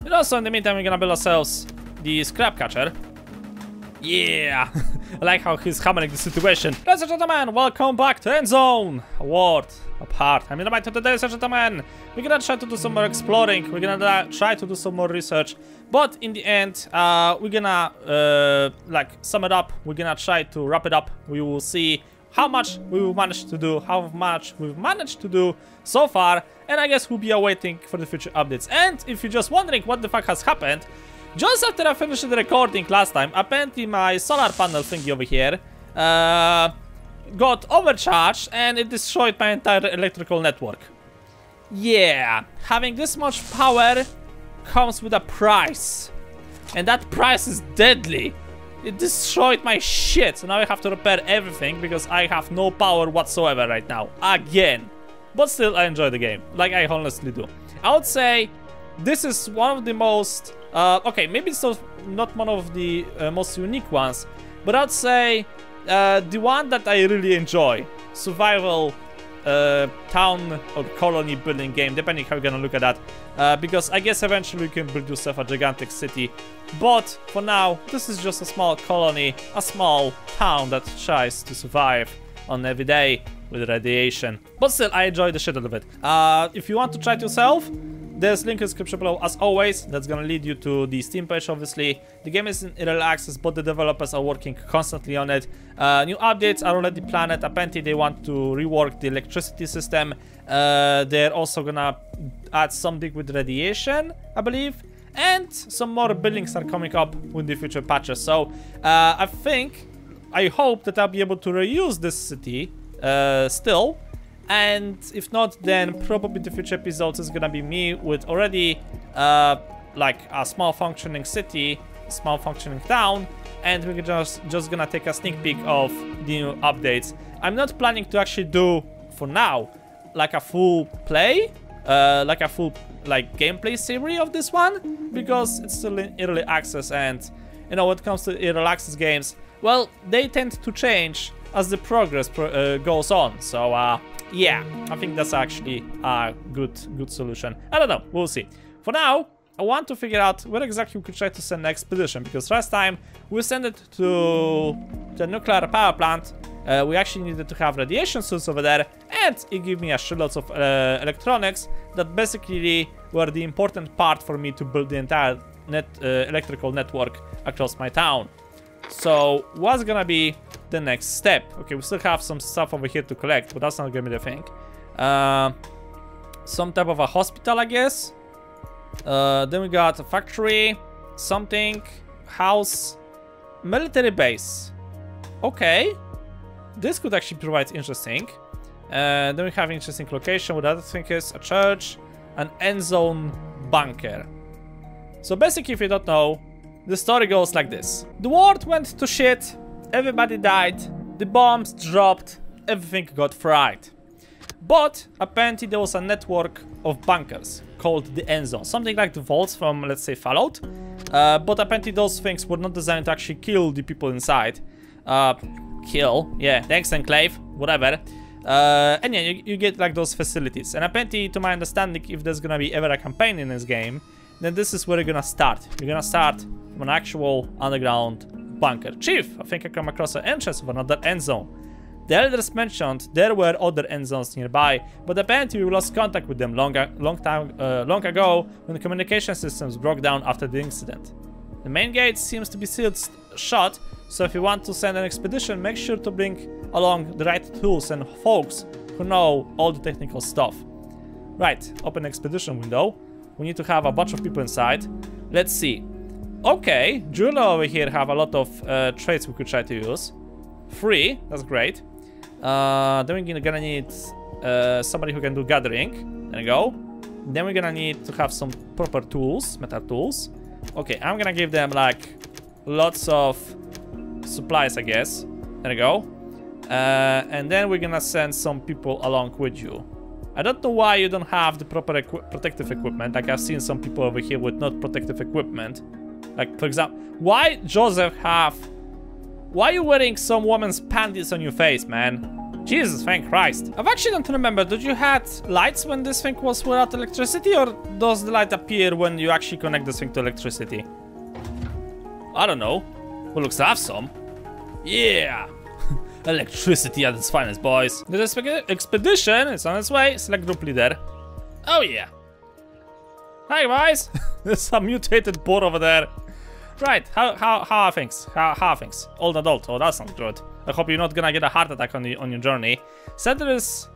And also, in the meantime, we're gonna build ourselves the scrap catcher. Yeah! I like how he's hammering the situation. Ladies and gentlemen, welcome back to Endzone! A world apart. I'm Neodyinamite today, ladies and gentlemen. We're gonna try to do some more exploring. We're gonna try to do some more research. But in the end, we're gonna, like, sum it up. We're gonna try to wrap it up. We will see how much we will manage to do, how much we've managed to do so far. And I guess we'll be awaiting for the future updates. And if you're just wondering what the fuck has happened, just after I finished the recording last time, apparently my solar panel thingy over here got overcharged and it destroyed my entire electrical network. Yeah, having this much power comes with a price. And that price is deadly. It destroyed my shit. So now I have to repair everything because I have no power whatsoever right now. Again. But still, I enjoy the game. Like I honestly do. I would say this is one of the most... okay, maybe it's not one of the most unique ones, but I'd say the one that I really enjoy. Survival town or colony building game, depending how you're gonna look at that. Because I guess eventually you can build yourself a gigantic city. But for now, this is just a small colony, a small town that tries to survive on every day with radiation. But still, I enjoy the shit out of it. If you want to try it yourself, there's a link in the description below as always. That's gonna lead you to the Steam page, obviously. The game is in early access, but the developers are working constantly on it. New updates are already planned. Apparently they want to rework the electricity system. They're also gonna add something with radiation, I believe. And some more buildings are coming up with the future patches. So I hope that I'll be able to reuse this city still. And if not, then probably the future episodes is gonna be me with already like a small functioning city, small functioning town, and we're just gonna take a sneak peek of the new updates. I'm not planning to actually do, for now, like a full play, like a full gameplay series of this one, because it's still in early access, and you know, when it comes to early access games, well, they tend to change as the progress goes on. So yeah, I think that's actually a good solution. I don't know, we'll see. For now, I want to figure out where exactly we could try to send an expedition, because last time we sent it to the nuclear power plant. We actually needed to have radiation source over there, and it gave me a shitloads of electronics that basically were the important part for me to build the entire electrical network across my town. So what's gonna be the next step? Okay, we still have some stuff over here to collect, but that's not gonna be the thing. Some type of a hospital, I guess. Then we got a factory, something, house, military base. Okay, this could actually provide interesting. Then we have interesting location. What other thing is a church, an Endzone bunker. So basically, if you don't know, the story goes like this. The world went to shit, everybody died, the bombs dropped, everything got fried. But apparently there was a network of bunkers called the Endzone. Something like the vaults from, let's say, Fallout. But apparently those things were not designed to actually kill the people inside. Yeah, thanks Enclave, whatever. And yeah, you get like those facilities. And apparently, to my understanding, if there's gonna be ever a campaign in this game, then this is where you're gonna start. You're gonna start from an actual underground bunker. Chief, I think I come across an entrance of another end zone. The elders mentioned there were other end zones nearby, but apparently we lost contact with them long ago when the communication systems broke down after the incident. The main gate seems to be sealed shut, so if you want to send an expedition, make sure to bring along the right tools and folks who know all the technical stuff. Right, open expedition window. We need to have a bunch of people inside. Let's see. Okay, Julia over here have a lot of traits we could try to use. 3, that's great. Then we're gonna need somebody who can do gathering. There we go. Then we're gonna need to have some proper tools, metal tools. Okay, I'm gonna give them like lots of supplies, I guess. There we go. And then we're gonna send some people along with you. I don't know why you don't have the proper protective equipment. Like I've seen some people over here with not protective equipment. Like for example, why Joseph have... Why are you wearing some woman's panties on your face, man? Jesus, thank Christ. I actually don't remember. Did you had lights when this thing was without electricity, or does the light appear when you actually connect this thing to electricity? I don't know. Well, looks to have some. Yeah. Electricity at its finest, boys. This expedition is on its way. Select group leader. Oh yeah. Hi guys. There's some mutated boar over there. Right. How are things? How are things? Old adult. Oh, that sounds good. I hope you're not gonna get a heart attack on your journey. Center is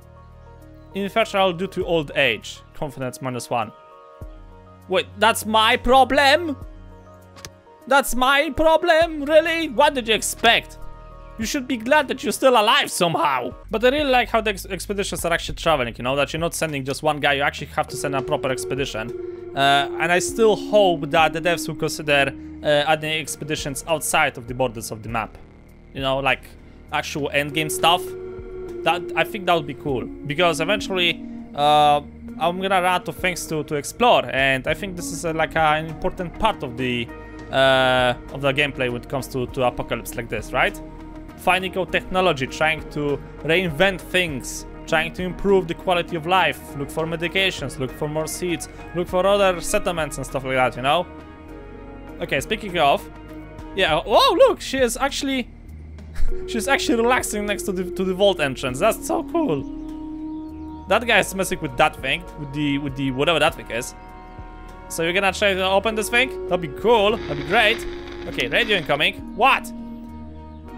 infertile due to old age. Confidence -1. Wait, that's my problem? That's my problem? Really? What did you expect? You should be glad that you're still alive somehow. But I really like how the expeditions are actually traveling, you know, that you're not sending just one guy, you actually have to send a proper expedition. And I still hope that the devs will consider adding expeditions outside of the borders of the map. You know, like actual endgame stuff. I think that would be cool. Because eventually, I'm gonna run out of things to explore. And I think this is like an important part of the gameplay when it comes to apocalypse like this, right? Finding out technology, trying to reinvent things, trying to improve the quality of life, look for medications, look for more seeds, look for other settlements and stuff like that, you know? Okay, speaking of, yeah, oh look, she's actually relaxing next to the vault entrance. That's so cool. That guy is messing with that thing, with the whatever that thing is. So you're gonna try to open this thing? That'd be cool, that'd be great. Okay, radio incoming. What?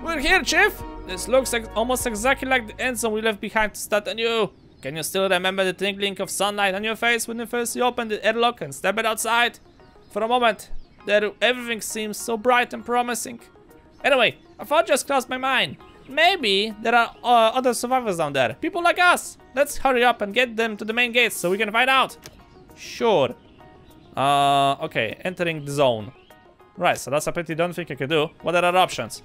We're here, Chief! This looks like almost exactly like the Endzone we left behind to start anew. Can you still remember the twinkling of sunlight on your face when you first opened the airlock and stepped outside? For a moment, there everything seems so bright and promising. Anyway, a thought just crossed my mind. Maybe there are other survivors down there, people like us. Let's hurry up and get them to the main gates so we can find out. Sure. Okay, entering the zone. Right, so that's a pretty dumb thing I could do. What are our options?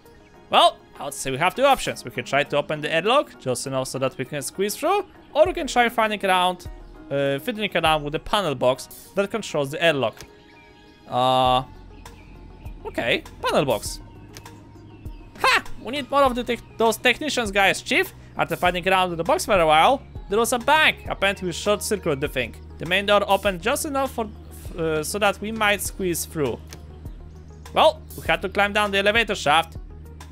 Well, I would say we have two options. We can try to open the airlock just enough so that we can squeeze through, or we can try fiddling around with the panel box that controls the airlock. Okay, panel box. Ha! We need more of those technicians, guys. Chief, after fighting around with the box for a while, there was a bank. Apparently, we short circuited the thing. The main door opened just enough for so that we might squeeze through. Well, we had to climb down the elevator shaft.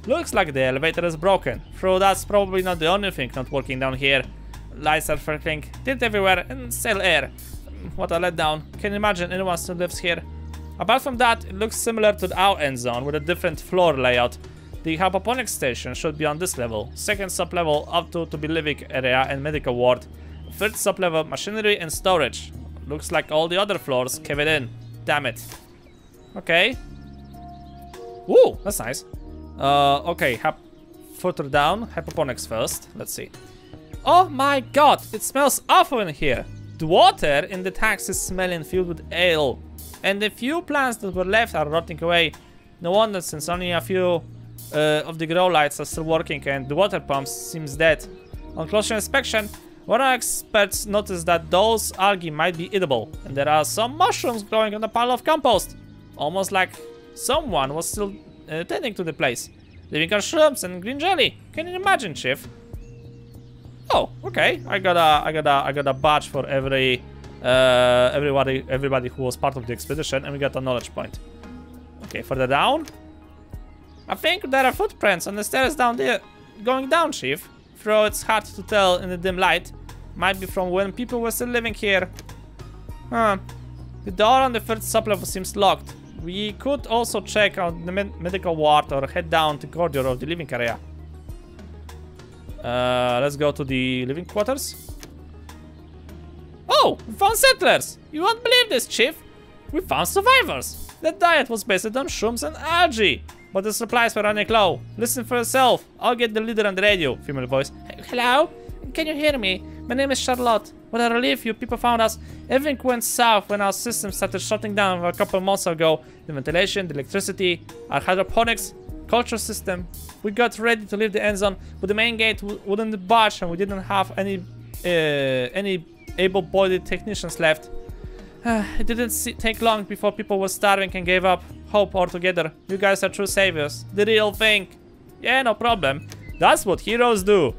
Looks like the elevator is broken, though that's probably not the only thing not working down here. Lights are flickering, tilt everywhere, and stale air. What a letdown. Can you imagine anyone still lives here? Apart from that, it looks similar to our end zone with a different floor layout. The hydroponics station should be on this level. Second sub-level up to be living area and medical ward. Third sub-level machinery and storage. Looks like all the other floors caved in. Damn it. Okay. Ooh, that's nice. Okay, further down, hydroponics first. Let's see. Oh my god, it smells awful in here. The water in the tanks is smelling filled with ale. And the few plants that were left are rotting away. No wonder, since only a few of the grow lights are still working and the water pumps seems dead. On closer inspection, one of our experts noticed that those algae might be edible. And there are some mushrooms growing on a pile of compost. Almost like someone was still tending to the place, living on shrooms and green jelly. Can you imagine, Chief? Oh, okay. I got a badge for everybody who was part of the expedition, and we got a knowledge point. Okay, further down. I think there are footprints on the stairs down there, going down, Chief. Though it's hard to tell in the dim light. Might be from when people were still living here. Huh. The door on the third sublevel seems locked. We could also check out the medical ward or head down the corridor of the living area. Let's go to the living quarters. Oh, we found settlers! You won't believe this, Chief. We found survivors. Their diet was based on shrooms and algae, but the supplies were running low. Listen for yourself. I'll get the leader on the radio. Female voice. Hello? Can you hear me? My name is Charlotte. What a relief you people found us. Everything went south when our system started shutting down a couple months ago. The ventilation, the electricity, our hydroponics, culture system. We got ready to leave the end zone, but the main gate wouldn't budge and we didn't have any able-bodied technicians left. It didn't take long before people were starving and gave up hope altogether. You guys are true saviors. The real thing. Yeah, no problem. That's what heroes do.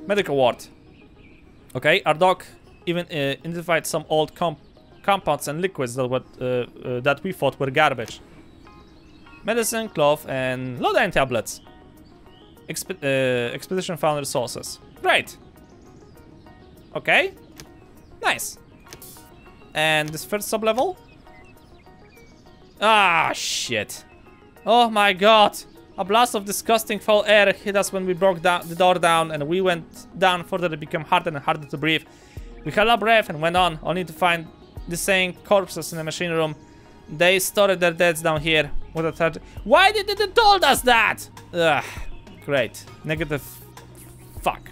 Medical ward. Okay, our doc even identified some old compounds and liquids that we thought were garbage. Medicine, cloth, and Neodyinamite tablets. Expedition found resources. Great. Okay. Nice. And this first sub-level? Ah, shit. Oh my god. A blast of disgusting foul air hit us when we broke the door down, and we went down further. It became harder and harder to breathe. We held our breath and went on, only to find the same corpses in the machine room. They stored their deads down here. What a third. Why did they told us that? Ugh. Great. Negative. Fuck.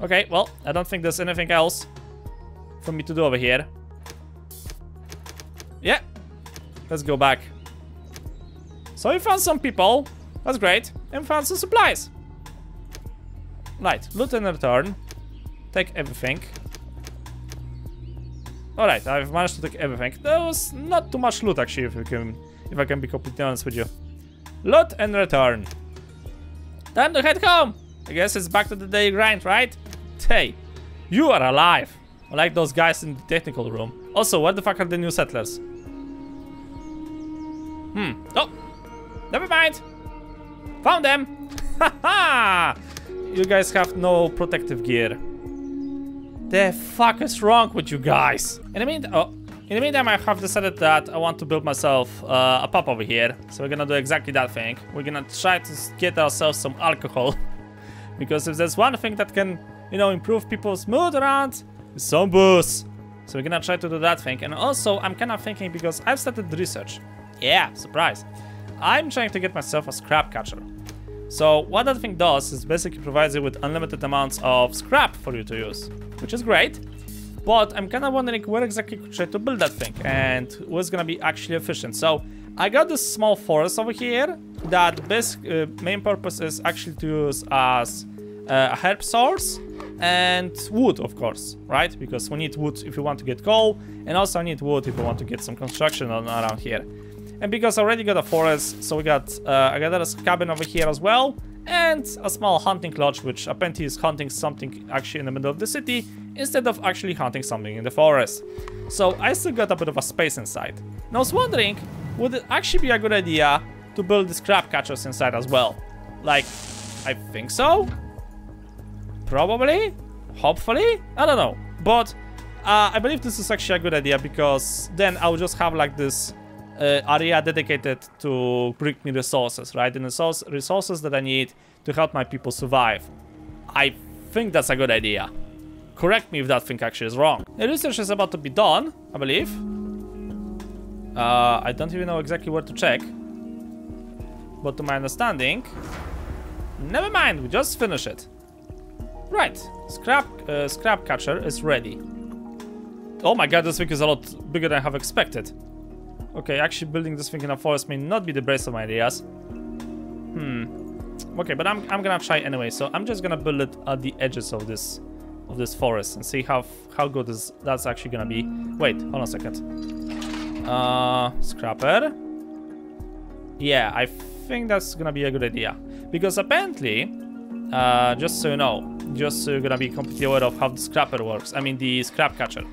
Okay, well, I don't think there's anything else for me to do over here. Yeah. Let's go back. So we found some people. That's great. And found some supplies. Right. Loot and return. Take everything. Alright, I've managed to take everything. There was not too much loot actually, if I can be completely honest with you. Loot and return. Time to head home. I guess it's back to the daily grind, right? Hey, you are alive. I like those guys in the technical room. Also, where the fuck are the new settlers? Oh, never mind. Found them. Haha. You guys have no protective gear. The fuck is wrong with you guys? In the meantime, I have decided that I want to build myself a pub over here. So we're gonna do exactly that thing. We're gonna try to get ourselves some alcohol. Because if there's one thing that can, you know, improve people's mood around, it's some booze. So we're gonna try to do that thing. And also, I'm kind of thinking, because I've started research. Yeah, surprise. I'm trying to get myself a scrap catcher. So what that thing does is basically provides you with unlimited amounts of scrap for you to use, which is great. But I'm kind of wondering where exactly could try to build that thing and what's gonna be actually efficient. So I got this small forest over here that basic main purpose is actually to use as a herb source and wood, of course, right? Because we need wood if you want to get coal, and also I need wood if you want to get some construction around here. And because I already got a forest, so I got a cabin over here as well, and a small hunting lodge, which apparently is hunting something actually in the middle of the city, instead of actually hunting something in the forest. So I still got a bit of a space inside. And I was wondering, would it actually be a good idea to build the scrap catchers inside as well? Like, I think so? Probably? Hopefully? I don't know. But I believe this is actually a good idea, because then I'll just have like this area dedicated to bring me resources, right? And the resources that I need to help my people survive. I think that's a good idea. Correct me if that thing actually is wrong. The research is about to be done, I believe. I don't even know exactly where to check. But to my understanding... Never mind, we just finished it. Right, scrap catcher is ready. Oh my god, this thing is a lot bigger than I have expected. Okay, actually building this thing in a forest may not be the best of my ideas. Okay, but I'm gonna try anyway. So I'm just gonna build it at the edges of this forest and see how good that's actually gonna be. Wait, hold on a second. Scrapper. Yeah, I think that's gonna be a good idea, because apparently, just so you know, just so you're gonna be completely aware of how the scrapper works. I mean, the scrap catcher.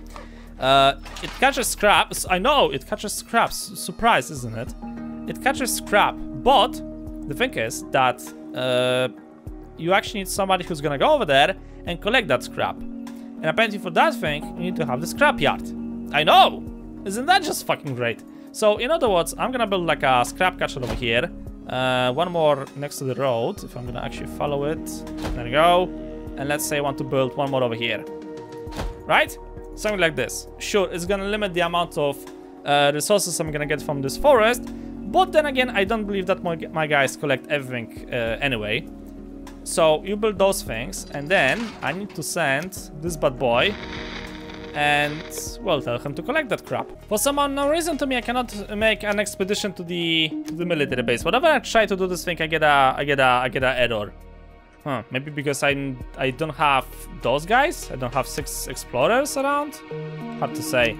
It catches scraps. I know it catches scraps. Surprise, isn't it? It catches scrap, but the thing is that you actually need somebody who's gonna go over there and collect that scrap. And apparently for that thing, you need to have the scrap yard. I know! Isn't that just fucking great? So in other words, I'm gonna build like a scrap catcher over here. One more next to the road, if I'm gonna actually follow it. There we go. And let's say I want to build one more over here. Right? Something like this. Sure, it's gonna limit the amount of resources I'm gonna get from this forest, but then again, I don't believe that my guys collect everything anyway. So you build those things, and then I need to send this bad boy and, well, tell him to collect that crap. For some unknown reason to me, I cannot make an expedition to the military base. Whenever I try to do this thing, I get a error. Huh, maybe because I don't have those guys? I don't have 6 explorers around? Hard to say.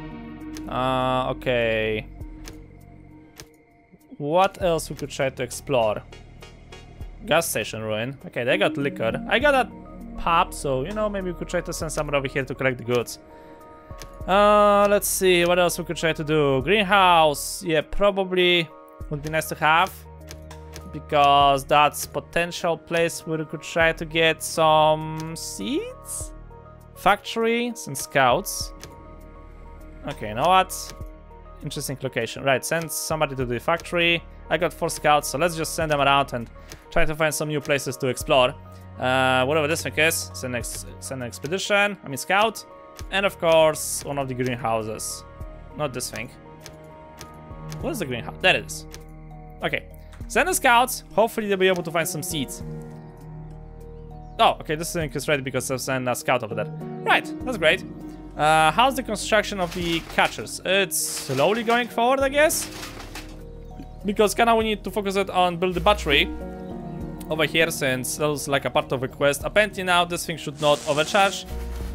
Okay. What else we could try to explore? Gas station ruin. Okay, they got liquor. I got a hub, so, you know, maybe we could try to send someone over here to collect the goods. Let's see, what else we could try to do. Greenhouse, yeah, probably would be nice to have, because that's potential place where we could try to get some seeds. Factory, some scouts. Okay, you know what? Interesting location. Right, send somebody to the factory. I got 4 scouts, so let's just send them around and try to find some new places to explore. Whatever this thing is, send an expedition, I mean scout. And of course, one of the greenhouses. Not this thing. What is the greenhouse? There it is. Okay, send the scouts. Hopefully they'll be able to find some seeds. Oh, okay, this thing is ready because I've sent a scout over there. Right, that's great. How's the construction of the catchers? It's slowly going forward, I guess. Because kinda we need to focus it on build the battery over here, since that was like a part of a quest. Apparently now this thing should not overcharge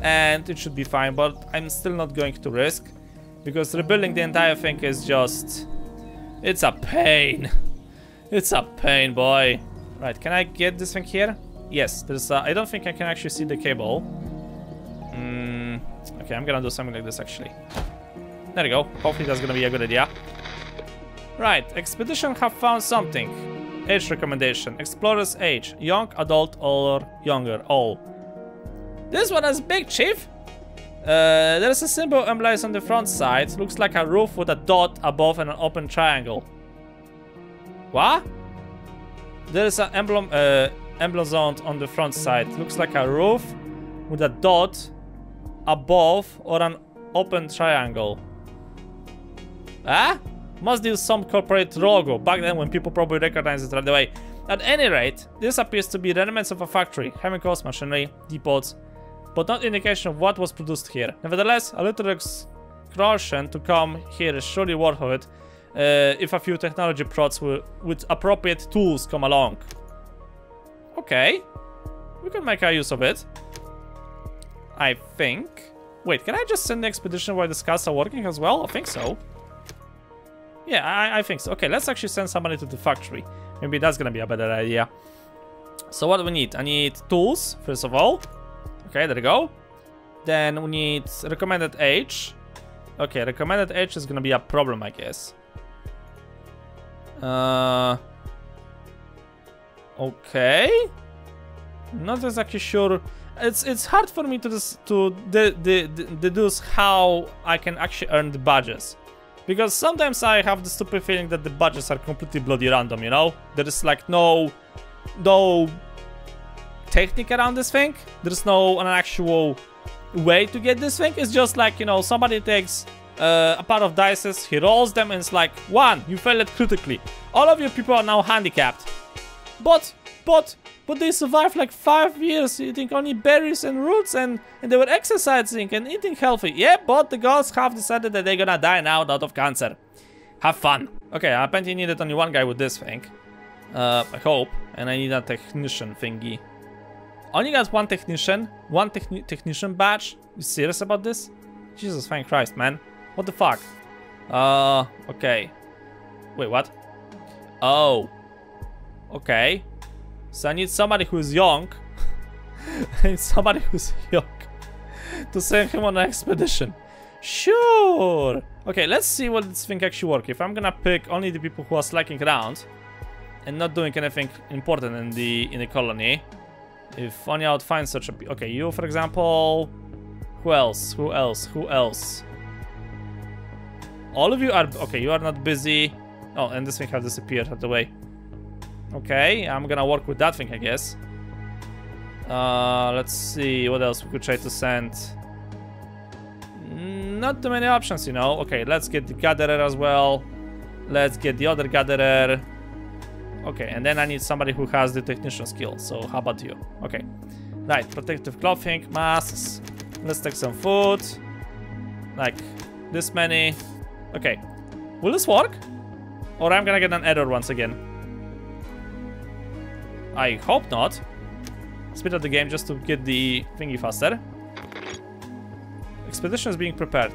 and it should be fine, but I'm still not going to risk, because rebuilding the entire thing is just... it's a pain. It's a pain, boy. Right, can I get this thing here? Yes, there's I don't think I can actually see the cable. Okay, I'm gonna do something like this actually. There we go. Hopefully that's gonna be a good idea. Right, expedition have found something. Age recommendation. Explorer's age. Young, adult, or younger. All. This one is big, chief. There's a symbol emblazoned on the front side. Looks like a roof with a dot above and an open triangle. What? There's an emblem emblazoned on the front side. Looks like a roof with a dot above or an open triangle. Ah? Must use some corporate logo back then when people probably recognized it right away. At any rate, this appears to be remnants of a factory, chemicals, machinery, depots, but not indication of what was produced here. Nevertheless, a little excursion to come here is surely worth it if a few technology prods with appropriate tools come along. Okay, we can make a use of it, I think. Wait, can I just send the expedition while the scouts are working as well? I think so. Yeah, I think so. Okay, let's actually send somebody to the factory. Maybe that's gonna be a better idea. So what do we need? I need tools, first of all. Okay, there we go. Then we need recommended age. Okay, recommended age is gonna be a problem, I guess. Okay. Not exactly sure. It's hard for me to deduce how I can actually earn the badges. Because sometimes I have the stupid feeling that the badges are completely bloody random, you know? There is like no technique around this thing. There's no an actual way to get this thing. It's just like, you know, somebody takes a part of dices, he rolls them, and it's like, 1, you failed critically. All of you people are now handicapped. But they survived like 5 years eating only berries and roots, and they were exercising and eating healthy. Yeah, but the gods have decided that they're gonna die now out of cancer. Have fun. Okay, I apparently needed only 1 guy with this thing. I hope. And I need a technician thingy. Only got 1 technician. 1 technician badge. You serious about this? Jesus fucking Christ, man. What the fuck? Okay. Wait, what? Oh. Okay. So I need somebody who's young. I need somebody who's young to send him on an expedition. Sure. Okay, let's see what this thing actually works. If I'm gonna pick only the people who are slacking around and not doing anything important in the colony, if only I would find such a... Okay, you for example. Who else? Who else? Who else? All of you are... Okay, you are not busy. Oh, and this thing has disappeared out of the way. Okay, I'm gonna work with that thing, I guess. Let's see what else we could try to send. Not too many options, you know. Okay, let's get the gatherer as well. Let's get the other gatherer. Okay, and then I need somebody who has the technician skill. So how about you? Okay, right, protective clothing, masks. Let's take some food. Like this many. Okay, will this work? Or I'm gonna get an error once again. I hope not. Speed up the game just to get the thingy faster. Expedition is being prepared.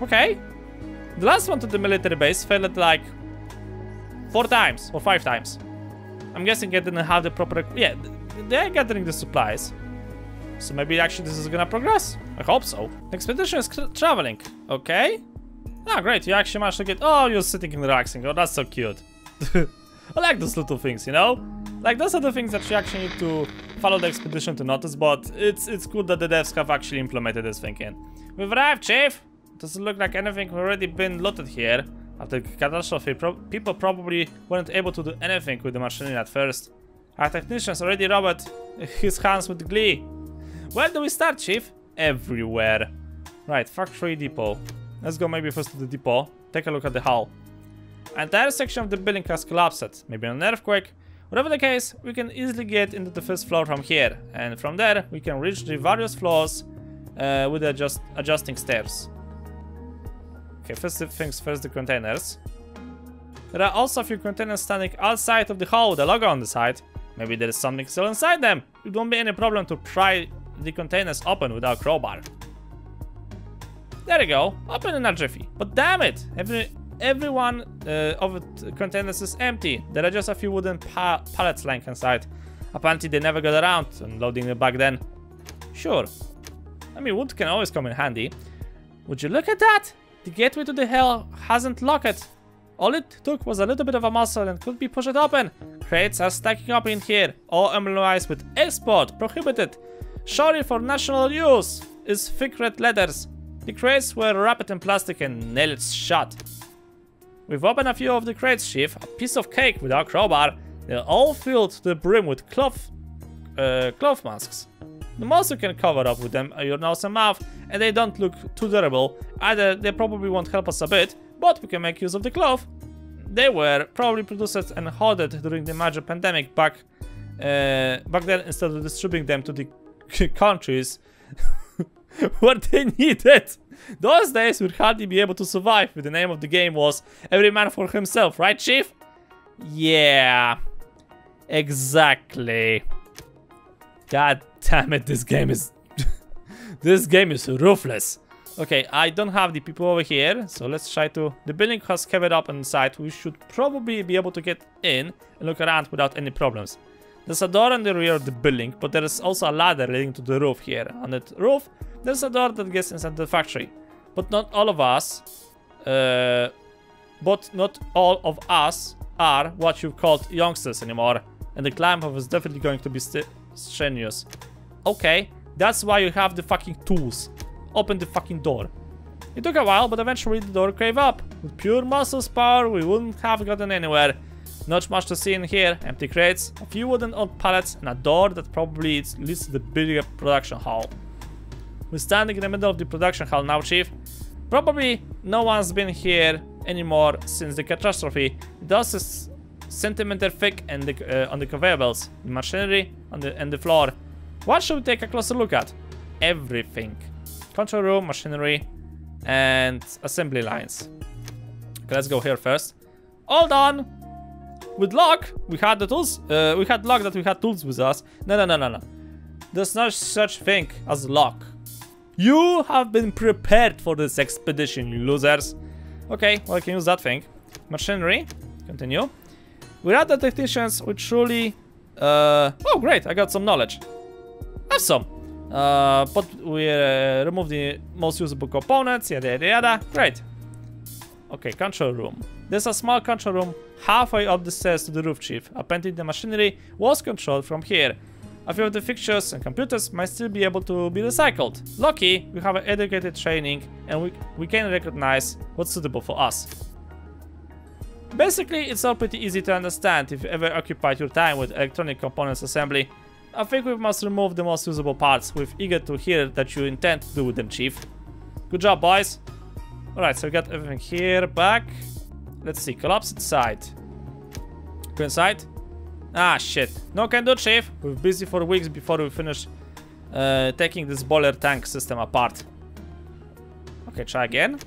Okay. The last one to the military base failed like 4 times or 5 times. I'm guessing I didn't have the proper... Yeah, they're gathering the supplies. So maybe actually this is gonna progress. I hope so. The expedition is traveling. Okay. Ah, great. You actually managed to get... Oh, you're sitting and relaxing. Oh, that's so cute. I like those little things, you know? Like, those are the things that you actually need to follow the expedition to notice, but it's good that the devs have actually implemented this thing in. We've arrived, Chief! Doesn't look like anything already been looted here. After the catastrophe, people probably weren't able to do anything with the machinery at first. Our technicians already rubbed his hands with glee. Where do we start, Chief? Everywhere. Right, factory depot. Let's go maybe first to the depot. Take a look at the hull. An entire section of the building has collapsed. Maybe an earthquake. Whatever the case, we can easily get into the first floor from here. And from there, we can reach the various floors with adjusting stairs. Okay, first things first, the containers. There are also a few containers standing outside of the hull with a logo on the side. Maybe there is something still inside them. It won't be any problem to pry the containers open without a crowbar. There you go, open in a jiffy. But damn it, every one of the containers is empty. There are just a few wooden pallets lying inside. Apparently they never got around to unloading them back then. Sure, I mean wood can always come in handy. Would you look at that? The gateway to the hell hasn't locked. All it took was a little bit of a muscle and could be pushed open. Crates are stacking up in here, all emblazoned with export, prohibited. Sorry for national use is thick red letters. The crates were wrapped in plastic and nailed shut. We've opened a few of the crates, Chief. A piece of cake without crowbar. They're all filled to the brim with cloth masks. The most you can cover up with them are your nose and mouth, and they don't look too durable. Either they probably won't help us a bit, but we can make use of the cloth. They were probably produced and hoarded during the major pandemic back then, instead of distributing them to the countries what they needed. Those days would hardly be able to survive if the name of the game was every man for himself, right, Chief? Yeah, exactly. God damn it, this game is this game is ruthless. Okay, I don't have the people over here, so let's try to... The building has covered up inside. We should probably be able to get in and look around without any problems. There's a door in the rear of the building, but there is also a ladder leading to the roof here. On that roof, there's a door that gets inside the factory. But not all of us... are what you've called youngsters anymore. And the climb up is definitely going to be strenuous. Okay, that's why you have the fucking tools. Open the fucking door. It took a while, but eventually the door gave up. With pure muscles power, we wouldn't have gotten anywhere. Not much to see in here. Empty crates, a few wooden old pallets, and a door that probably leads to the bigger production hall. We're standing in the middle of the production hall now, Chief. Probably no one's been here anymore since the catastrophe. The dust is centimeter thick and on the conveyor belts, the machinery and the floor. What should we take a closer look at? Everything. Control room, machinery, and assembly lines. Okay, let's go here first. All done. With luck, we had the tools. We had luck that we had tools with us. No. There's no such thing as luck. You have been prepared for this expedition, you losers. Okay, well, I can use that thing. Machinery. Continue. Without the technicians, we truly... oh, great, I got some knowledge. Have some. But we remove the most usable components, yada. Great. Okay, control room. There's a small control room halfway up the stairs to the roof, Chief. Apparently the machinery was controlled from here. A few of the fixtures and computers might still be able to be recycled. Lucky, we have an educated training and we can recognize what's suitable for us. Basically, it's all pretty easy to understand if you ever occupied your time with electronic components assembly. I think we must remove the most usable parts. We're eager to hear that you intend to do with them, Chief. Good job, boys. Alright, so we got everything here back. Let's see, collapsed side. Go inside. Ah, shit. No can do, Chief. We're busy for weeks before we finish taking this boiler tank system apart. Okay, try again.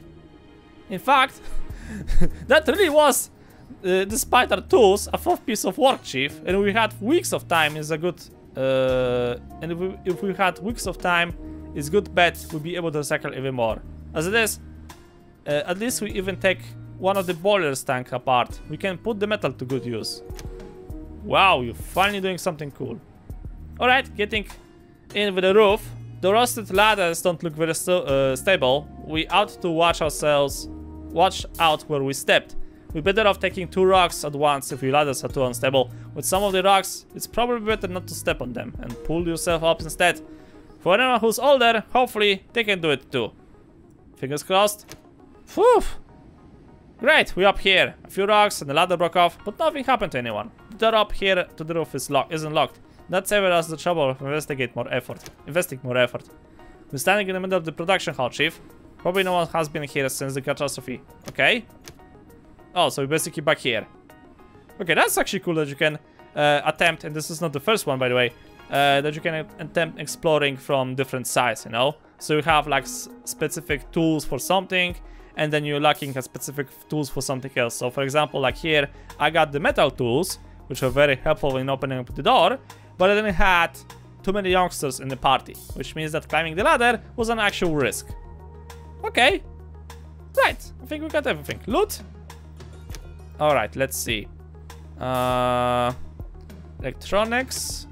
In fact, that really was, despite our tools, a tough piece of work, Chief. And we had weeks of time is a good... if we had weeks of time, it's good bet we'll be able to recycle even more. As it is, at least we even take one of the boilers tank apart. We can put the metal to good use. Wow, you're finally doing something cool. Alright, getting in with the roof. The rusted ladders don't look very stable. We ought to watch out where we stepped. We're better off taking 2 rocks at once if your ladders are too unstable. With some of the rocks, it's probably better not to step on them and pull yourself up instead. For anyone who's older, hopefully they can do it too. Fingers crossed. Phew! Great, we're up here. A few rocks and the ladder broke off, but nothing happened to anyone. The door up here to the roof isn't locked. That saved us the trouble of investing more effort. We're standing in the middle of the production hall, Chief. Probably no one has been here since the catastrophe. Okay. Oh, so we're basically back here. Okay, that's actually cool that you can attempt, and this is not the first one, by the way, that you can attempt exploring from different sides, you know? So you have like specific tools for something, and then you're lacking at specific tools for something else. So for example, like here, I got the metal tools, which are very helpful in opening up the door, but I didn't have too many youngsters in the party, which means that climbing the ladder was an actual risk. Okay. Right, I think we got everything. Loot? Alright, let's see. Electronics.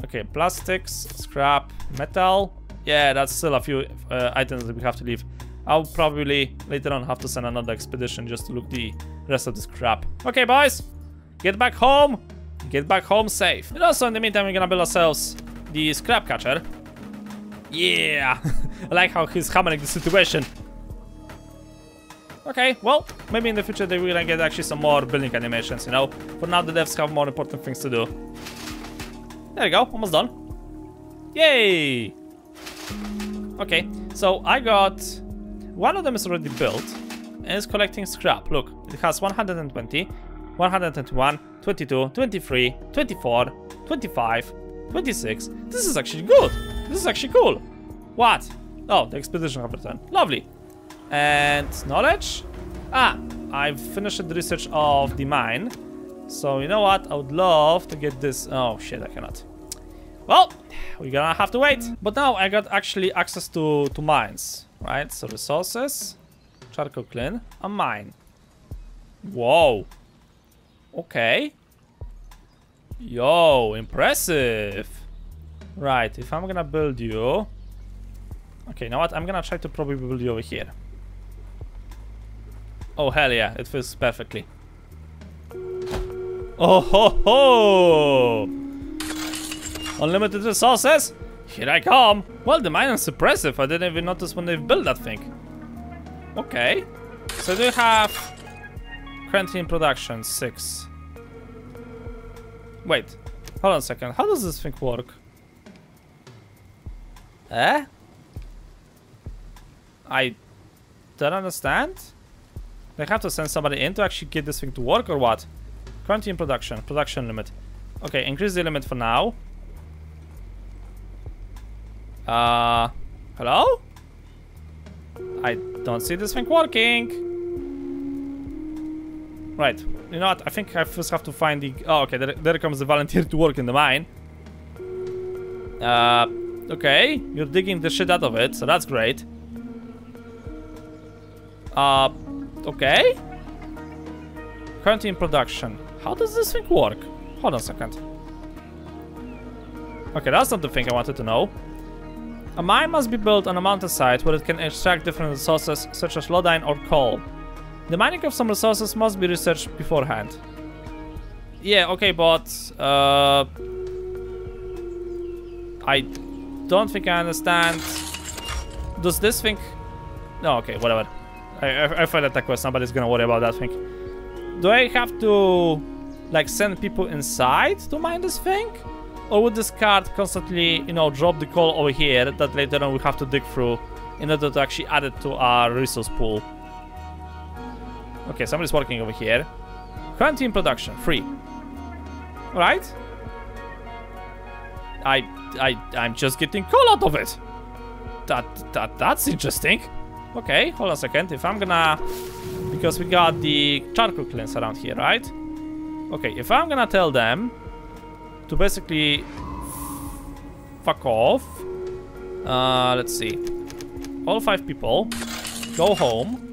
Okay, plastics, scrap, metal. Yeah, that's still a few items that we have to leave. I'll probably later on have to send another expedition just to look the rest of this crap. Okay, boys, get back home. Get back home safe. And also, in the meantime, we're gonna build ourselves the scrap catcher. Yeah, I like how he's hammering the situation. Okay, well, maybe in the future we're gonna get actually some more building animations, you know. For now, the devs have more important things to do. There we go, almost done. Yay! Okay, so I got... One of them is already built, and it's collecting scrap. Look, it has 120, 121, 22, 23, 24, 25, 26. This is actually good. This is actually cool. What? Oh, the expedition have returned. Lovely. And knowledge? Ah, I've finished the research of the mine. So, you know what? I would love to get this. Oh, shit, I cannot. Well, we're gonna have to wait. But now I got actually access to mines, right? So resources, charcoal clean, a mine. Whoa. Okay. Yo, impressive. Right, if I'm gonna build you... Okay, you know what? I'm gonna try to probably build you over here. Oh, hell yeah, it fits perfectly. Oh ho ho! Unlimited resources? Here I come! Well, the mine is impressive. I didn't even notice when they built that thing. Okay. So do you have... Currently in production, 6. Wait, hold on a second. How does this thing work? Eh? I don't understand. They have to send somebody in to actually get this thing to work or what? Currently in production. Production limit. Okay, increase the limit for now. Hello? I don't see this thing working. Right, you know what? I think I first have to find the... Oh, okay, there comes the volunteer to work in the mine. Okay, you're digging the shit out of it, so that's great. Okay. Currently in production. How does this thing work? Hold on a second. Okay, that's not the thing I wanted to know. A mine must be built on a mountainside where it can extract different resources such as lodine or coal. The mining of some resources must be researched beforehand. Yeah, okay, but I don't think I understand. Does this thing... No, okay, whatever. I find that quest. Nobody's gonna worry about that thing. Do I have to like send people inside to mine this thing? Or would this cart constantly, you know, drop the coal over here that later on we have to dig through in order to actually add it to our resource pool? Okay, somebody's working over here. Currently in production, 3. Alright. I'm just getting coal out of it. That's interesting. Okay, hold on a second. If I'm gonna... Because we got the charcoal cleanse around here, right? Okay, if I'm gonna tell them to basically fuck off. Let's see. All 5 people go home.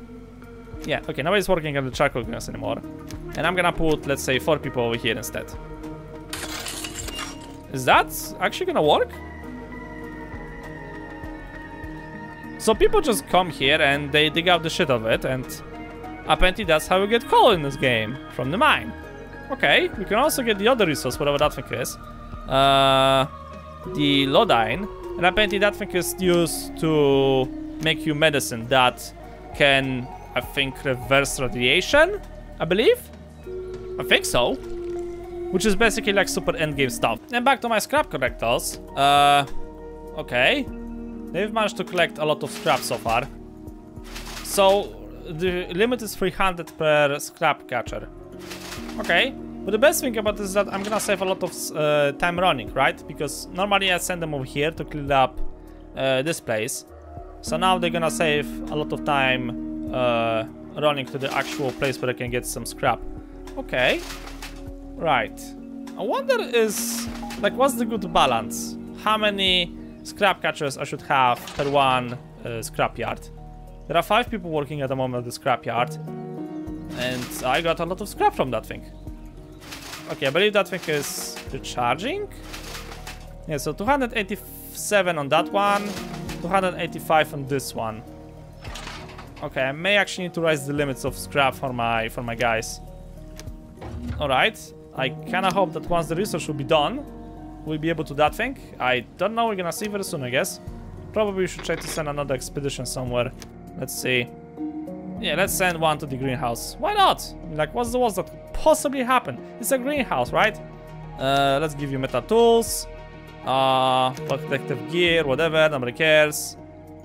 Yeah, okay, nobody's working on the charcoal cleanse anymore. And I'm gonna put, let's say, 4 people over here instead. Is that actually gonna work? So people just come here and they dig out the shit of it, and apparently that's how we get coal in this game, from the mine. Okay, we can also get the other resource, whatever that thing is. The Neodyne, and apparently that thing is used to make you medicine that can, I think, reverse radiation, I believe? I think so. Which is basically like super endgame stuff. And back to my scrap collectors. Okay. They've managed to collect a lot of scrap so far. So, the limit is 300 per scrap catcher. Okay. But the best thing about this is that I'm gonna save a lot of time running, right? Because normally I send them over here to clean up this place. So now they're gonna save a lot of time running to the actual place where I can get some scrap. Okay. Right. I wonder what's the good balance? How many scrap catchers I should have per one scrap yard? There are 5 people working at the moment at the scrap yard. And I got a lot of scrap from that thing. Okay, I believe that thing is recharging. Yeah, so 287 on that one. 285 on this one. Okay, I may actually need to raise the limits of scrap for my guys. Alright. I kinda hope that once the research will be done, we'll be able to do that thing. I don't know, we're gonna see very soon, I guess. Probably we should try to send another expedition somewhere. Let's see. Yeah, let's send one to the greenhouse. Why not? Like, what's the worst that could possibly happen? It's a greenhouse, right? Let's give you metal tools. Protective gear, whatever, nobody cares.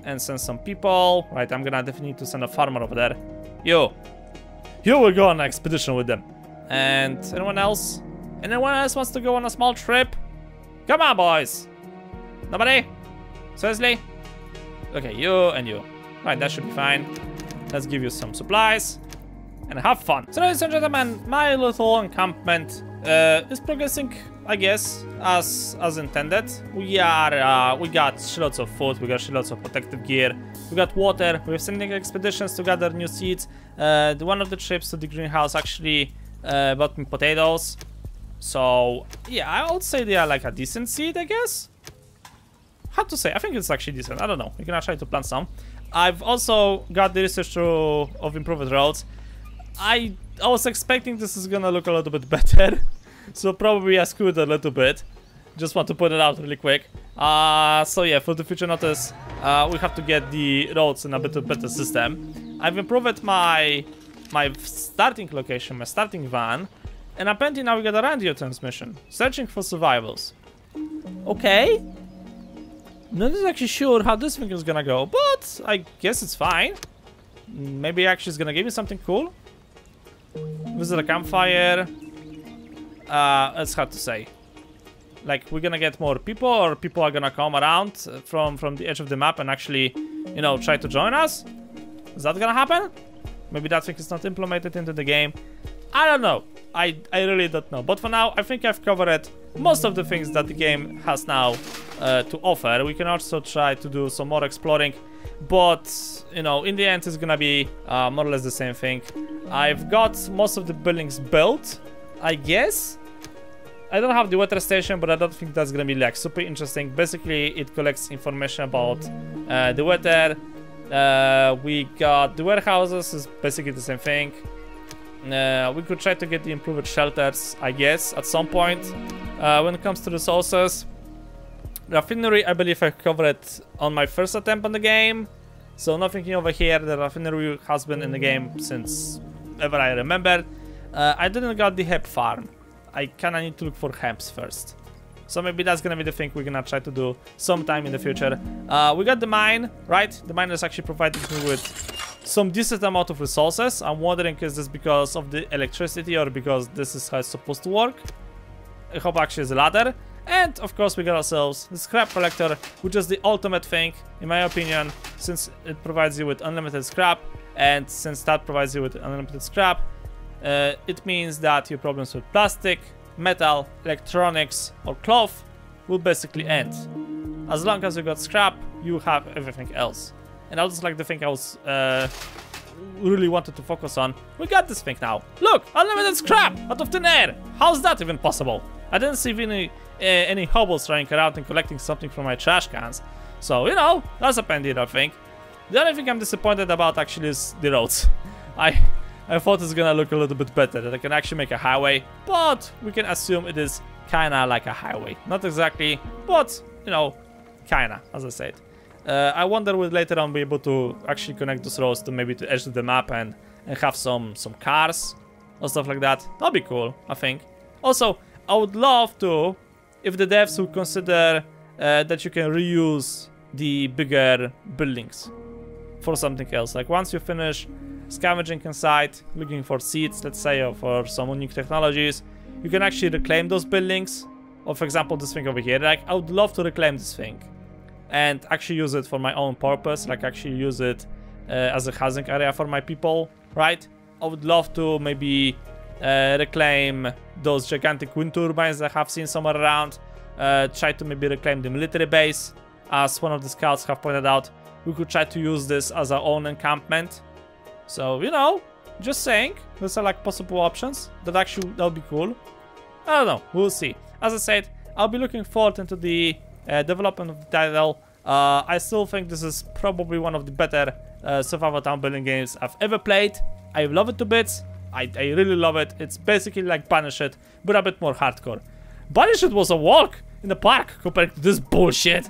And send some people. Right, I'm gonna definitely need to send a farmer over there. You will go on an expedition with them. And anyone else? Anyone else wants to go on a small trip? Come on, boys. Nobody? Seriously? Okay, you and you. Right, that should be fine. Let's give you some supplies and have fun. So, ladies and gentlemen, my little encampment is progressing, I guess, as intended. We got shitloads of food, we got shitloads of protective gear, we got water. We're sending expeditions to gather new seeds. One of the trips to the greenhouse actually bought me potatoes. So yeah, I would say they are like a decent seed, I guess. Hard to say. I think it's actually decent. I don't know. We're gonna try to plant some. I've also got the research through of improved roads. I was expecting this is gonna look a little bit better. So probably I screwed a little bit. Just want to put it out really quick. So yeah, for the future notice, we have to get the roads in a bit better system. I've improved my starting location, my starting van. And apparently now we got a radio transmission. Searching for survivors. Okay. Not actually sure how this thing is gonna go, but I guess it's fine. Maybe actually it's gonna give me something cool. Visit a campfire. It's hard to say. Like, we're gonna get more people, or people are gonna come around from the edge of the map and actually, you know, try to join us? Is that gonna happen? Maybe that thing is not implemented into the game. I don't know. I really don't know. But for now, I think I've covered most of the things that the game has now to offer. We can also try to do some more exploring. But, you know, in the end, it's gonna be more or less the same thing. I've got most of the buildings built, I guess. I don't have the weather station, but I don't think that's gonna be like super interesting. Basically, it collects information about the weather. We got the warehouses, is basically the same thing. We could try to get the improved shelters, I guess, at some point. When it comes to resources, raffinery, I believe I covered on my first attempt on the game. So nothing new over here. The raffinery has been in the game since ever I remember. I didn't got the hemp farm. I kinda need to look for hemps first. So maybe that's gonna be the thing we're gonna try to do sometime in the future. We got the mine, right? The mine is actually providing me with some decent amount of resources. I'm wondering, is this because of the electricity or because this is how it's supposed to work? I hope actually it's the latter. And of course we got ourselves the scrap collector, which is the ultimate thing, in my opinion, since it provides you with unlimited scrap. And since that provides you with unlimited scrap, it means that your problems with plastic, metal, electronics, or cloth will basically end. As long as you got scrap, you have everything else. And that was like the thing I was really wanted to focus on. We got this thing now. Look, unlimited scrap out of thin air. How's that even possible? I didn't see any hobos running around and collecting something from my trash cans. So, you know, that's a handy enough thing. The only thing I'm disappointed about actually is the roads. I thought it's gonna look a little bit better, that I can actually make a highway, but we can assume it is kinda like a highway. Not exactly, but, you know, kinda, as I said. I wonder will later on be able to actually connect those roads to maybe the edge of the map and have some cars or stuff like that. That'll be cool, I think. Also, I would love to, if the devs would consider that you can reuse the bigger buildings for something else. Like once you finish scavenging inside, looking for seeds, let's say, or for some unique technologies, you can actually reclaim those buildings. Or for example, this thing over here. Like, I would love to reclaim this thing and actually use it for my own purpose. Like, actually use it as a housing area for my people, right? I would love to maybe reclaim those gigantic wind turbines that I have seen somewhere around. Try to maybe reclaim the military base. As one of the scouts have pointed out, we could try to use this as our own encampment. So, you know, just saying, those are like possible options. That would be cool. I don't know, we'll see. As I said, I'll be looking forward into the development of the title. I still think this is probably one of the better survival town building games I've ever played. I love it to bits. I really love it. It's basically like Banished, but a bit more hardcore. Banished was a walk in the park compared to this bullshit.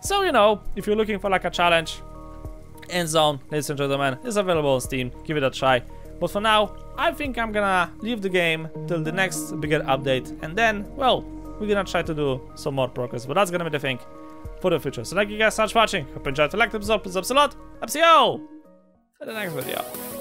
So, you know, if you're looking for like a challenge, Endzone, ladies and gentlemen, is available on Steam. Give it a try. But for now, I think I'm gonna leave the game till the next bigger update. And then, well, we're gonna try to do some more progress. But that's gonna be the thing for the future. So thank you guys so much for watching. Hope you enjoyed the episode. Please helps a lot. I'll see you all in the next video.